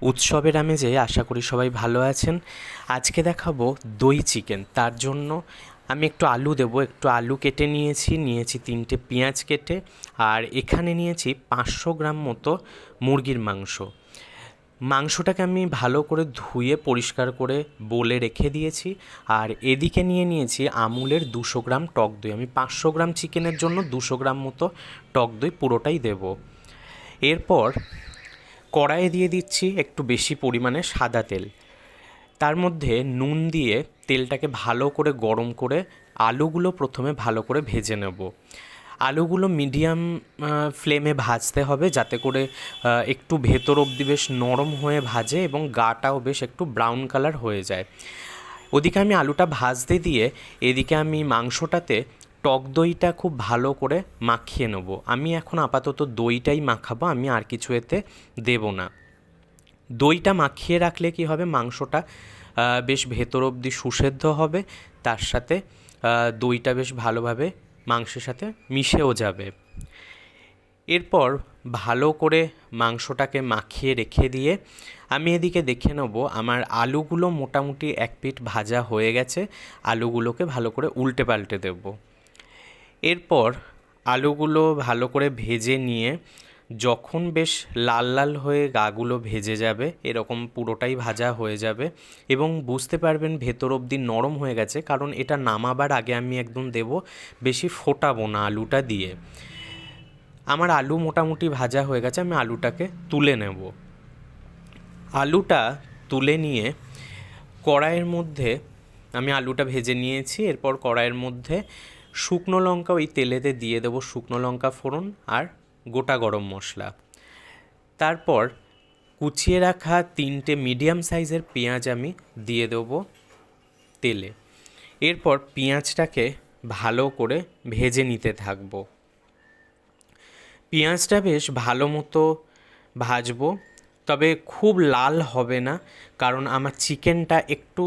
উৎসবের আমেজে আশা করি সবাই ভালো আছেন। আজকে দেখাবো দই চিকেন। তার জন্য আমি একটু আলু দেবো, একটু আলু কেটে নিয়েছি 3টে পেঁয়াজ কেটে, আর এখানে নিয়েছি 500 গ্রাম মতো মুরগির মাংস। মাংসটাকে আমি ভালো করে ধুয়ে পরিষ্কার করে বলে রেখে দিয়েছি। আর এদিকে নিয়েছি আমুলের 200 গ্রাম টক দই। আমি 500 গ্রাম চিকেনের জন্য 200 গ্রাম মতো টক দই পুরোটাই দেব। এরপর কড়াইয়ে দিয়ে দিচ্ছি একটু বেশি পরিমাণে সাদা তেল। তার মধ্যে নুন দিয়ে তেলটাকে ভালো করে গরম করে আলুগুলো প্রথমে ভালো করে ভেজে নেব। আলুগুলো মিডিয়াম ফ্লেমে ভাজতে হবে, যাতে করে একটু ভেতর অবধি বেশ নরম হয়ে ভাজে এবং গাটাও বেশ একটু ব্রাউন কালার হয়ে যায়। ওদিকে আমি আলুটা ভাজতে দিয়ে এদিকে আমি মাংসটাতে টক দইটা খুব ভালো করে মাখিয়ে নেব। আমি এখন আপাতত দইটাই মাখাবো, আমি আর কিছু এতে দেব না। দইটা মাখিয়ে রাখলে কি হবে, মাংসটা বেশ ভেতর অবধি সুসেদ্ধ হবে, তার সাথে দইটা বেশ ভালোভাবে মাংসের সাথে মিশেও যাবে। এরপর ভালো করে মাংসটাকে মাখিয়ে রেখে দিয়ে আমি এদিকে দেখে নেব আমার আলুগুলো মোটামুটি এক পিঠ ভাজা হয়ে গেছে। আলুগুলোকে ভালো করে উল্টে পাল্টে দেব। এরপর আলুগুলো ভালো করে ভেজে নিয়ে যখন বেশ লাল লাল হয়ে গাগুলো ভেজে যাবে, এরকম পুরোটাই ভাজা হয়ে যাবে এবং বুঝতে পারবেন ভেতর অবধি নরম হয়ে গেছে, কারণ এটা নামাবার আগে আমি একদম দেব, বেশি ফোটাবো না আলুটা দিয়ে। আমার আলু মোটামুটি ভাজা হয়ে গেছে, আমি আলুটাকে তুলে নেব। আলুটা তুলে নিয়ে কড়াইয়ের মধ্যে আমি আলুটা ভেজে নিয়েছি। এরপর কড়াইয়ের মধ্যে শুকনো লঙ্কা ওই তেলেতে দিয়ে দেবো, শুকনো লঙ্কা ফোড়ন আর গোটা গরম মশলা। তারপর কুচিয়ে রাখা 3টে মিডিয়াম সাইজের পেঁয়াজ আমি দিয়ে দেবো তেলে। এরপর পেঁয়াজটাকে ভালো করে ভেজে নিতে থাকবো। পেঁয়াজটা বেশ ভালো মতো ভাজবো, তবে খুব লাল হবে না, কারণ আমার চিকেনটা একটু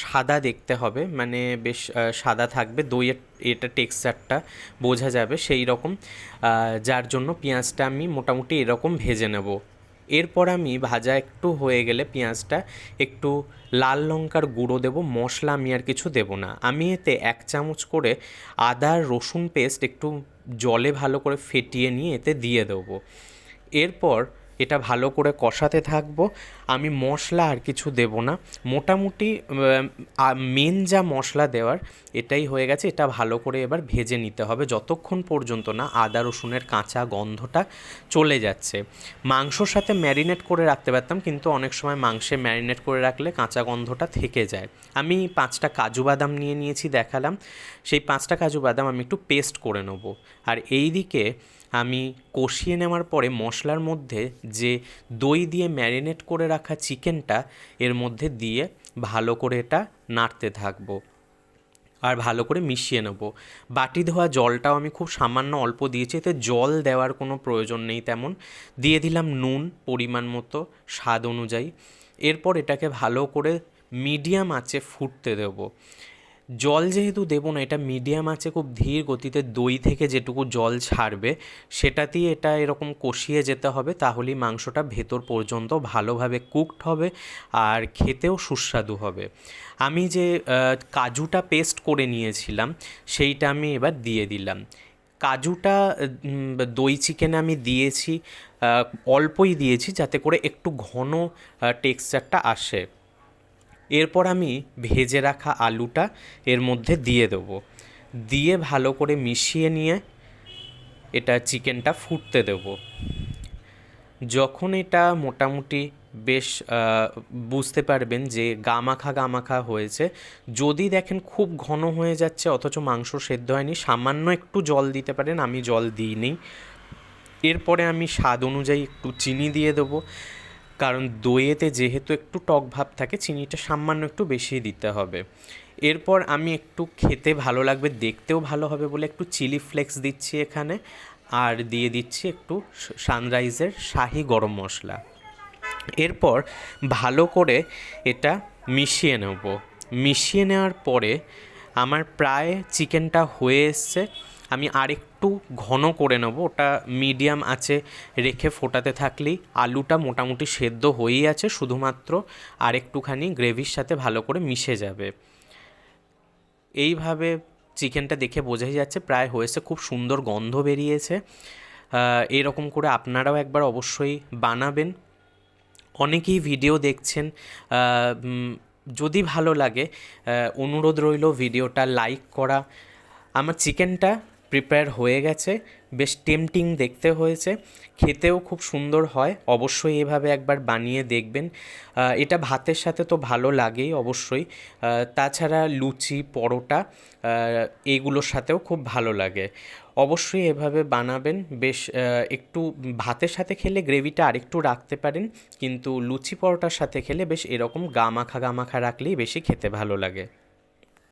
সাদা দেখতে হবে, মানে বেশ সাদা থাকবে, দইয়ের এটা টেক্সচারটা বোঝা যাবে সেই রকম, যার জন্য পেঁয়াজটা আমি মোটামুটি এরকম ভেজে নেব। এরপর আমি ভাজা একটু হয়ে গেলে পেঁয়াজটা একটু লাল লঙ্কার গুঁড়ো দেব, মশলা আমি আর কিছু দেব না। আমি এতে 1 চামচ করে আদা রসুন পেস্ট একটু জলে ভালো করে ফেটিয়ে নিয়ে এতে দিয়ে দেবো। এরপর এটা ভালো করে কষাতে থাকবো। আমি মশলা আর কিছু দেব না, মোটামুটি মেন যা মশলা দেওয়ার এটাই হয়ে গেছে। এটা ভালো করে এবার ভেজে নিতে হবে যতক্ষণ পর্যন্ত না আদা রসুনের কাঁচা গন্ধটা চলে যাচ্ছে। মাংসর সাথে ম্যারিনেট করে রাখতে পারতাম, কিন্তু অনেক সময় মাংসে ম্যারিনেট করে রাখলে কাঁচা গন্ধটা থেকে যায়। আমি 5টা কাজু বাদাম নিয়েছি দেখালাম, সেই 5টা কাজু বাদাম আমি একটু পেস্ট করে নেব। আর এই দিকে আমি কষিয়ে নেওয়ার পরে মশলার মধ্যে যে দই দিয়ে ম্যারিনেট করে রাখা চিকেনটা এর মধ্যে দিয়ে ভালো করে এটা নাড়তে থাকবো আর ভালো করে মিশিয়ে নেব। বাটি ধোয়া জলটাও আমি খুব সামান্য অল্প দিয়েছি, এতে জল দেওয়ার কোনো প্রয়োজন নেই তেমন। দিয়ে দিলাম নুন পরিমাণ মতো স্বাদ অনুযায়ী। এরপর এটাকে ভালো করে মিডিয়াম আঁচে ফুটতে দেবো। জল যেহেতু দেবো না, এটা মিডিয়াম আছে, খুব ধীর গতিতে দই থেকে যেটুকু জল ছাড়বে সেটাতেই এটা এরকম কষিয়ে যেতে হবে, তাহলেই মাংসটা ভেতর পর্যন্ত ভালোভাবে কুকড হবে আর খেতেও সুস্বাদু হবে। আমি যে কাজুটা পেস্ট করে নিয়েছিলাম সেইটা আমি এবার দিয়ে দিলাম। কাজুটা দই চিকেনে আমি দিয়েছি, অল্পই দিয়েছি, যাতে করে একটু ঘন টেক্সচারটা আসে। এরপর আমি ভেজে রাখা আলুটা এর মধ্যে দিয়ে দেবো, দিয়ে ভালো করে মিশিয়ে নিয়ে এটা চিকেনটা ফুটতে দেবো। যখন এটা মোটামুটি বেশ বুঝতে পারবেন যে গামাখা হয়েছে, যদি দেখেন খুব ঘন হয়ে যাচ্ছে অথচ মাংস সেদ্ধ হয়নি, সামান্য একটু জল দিতে পারেন, আমি জল দিইনি। এরপরে আমি স্বাদ অনুযায়ী একটু চিনি দিয়ে দেবো, কারণ দইয়েতে যেহেতু একটু টক ভাব থাকে, চিনিটা সামান্য একটু বেশি দিতে হবে। এরপর আমি একটু খেতে ভালো লাগবে, দেখতেও ভালো হবে বলে একটু চিলি ফ্লেক্স দিচ্ছি এখানে, আর দিয়ে দিচ্ছি একটু সানরাইজের শাহি গরম মশলা। এরপর ভালো করে এটা মিশিয়ে নেব। মিশিয়ে নেওয়ার পরে আমার প্রায় চিকেনটা হয়ে এসছে। আমি আর একটু একটু ঘন করে নেব, ওটা মিডিয়াম আঁচে রেখে ফোটাতে থাকলেই আলুটা মোটামুটি সেদ্ধ হয়েই আছে, শুধুমাত্র আর একটুখানি গ্রেভির সাথে ভালো করে মিশে যাবে। এইভাবে চিকেনটা দেখে বোঝাই যাচ্ছে প্রায় হয়েছে, খুব সুন্দর গন্ধ বেরিয়েছে। এরকম করে আপনারাও একবার অবশ্যই বানাবেন। অনেকেই ভিডিও দেখছেন, যদি ভালো লাগে অনুরোধ রইল ভিডিওটা লাইক করা। আমার চিকেনটা প্রিপেয়ার হয়ে গেছে, বেশ টেম্পটিং দেখতে হয়েছে, খেতেও খুব সুন্দর হয়। অবশ্যই এভাবে একবার বানিয়ে দেখবেন। এটা ভাতের সাথে তো ভালো লাগেই অবশ্যই, তাছাড়া লুচি, পরোটা এইগুলোর সাথেও খুব ভালো লাগে। অবশ্যই এভাবে বানাবেন। বেশ একটু ভাতের সাথে খেলে গ্রেভিটা আরেকটু রাখতে পারেন, কিন্তু লুচি পরোটার সাথে খেলে বেশ এরকম গা মাখা রাখলেই বেশি খেতে ভালো লাগে।